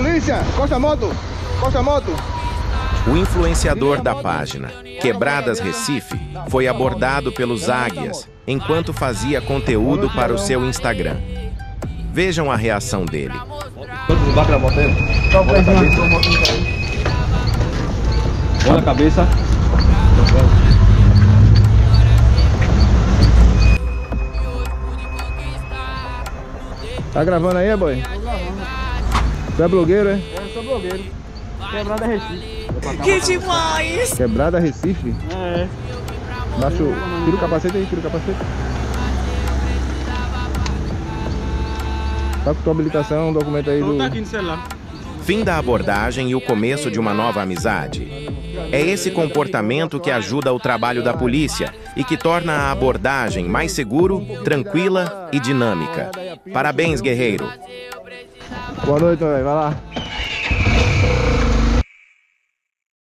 Polícia, costa a moto. Costa a moto. O influenciador da página Quebradas Recife foi abordado pelos águias enquanto fazia conteúdo para o seu Instagram. Vejam a reação dele. Olha a cabeça. Tá gravando aí, boy? Tô gravando. Tu é blogueiro, é? Eu sou blogueiro. Quebrada Recife. Que demais! Quebrada Recife? É. Baixa tira o capacete aí, tira o capacete. Tá com tua habilitação, documento aí do... Tá aqui no celular. Fim da abordagem e o começo de uma nova amizade. É esse comportamento que ajuda o trabalho da polícia e que torna a abordagem mais seguro, tranquila e dinâmica. Parabéns, guerreiro! Boa noite, velho. Vai lá.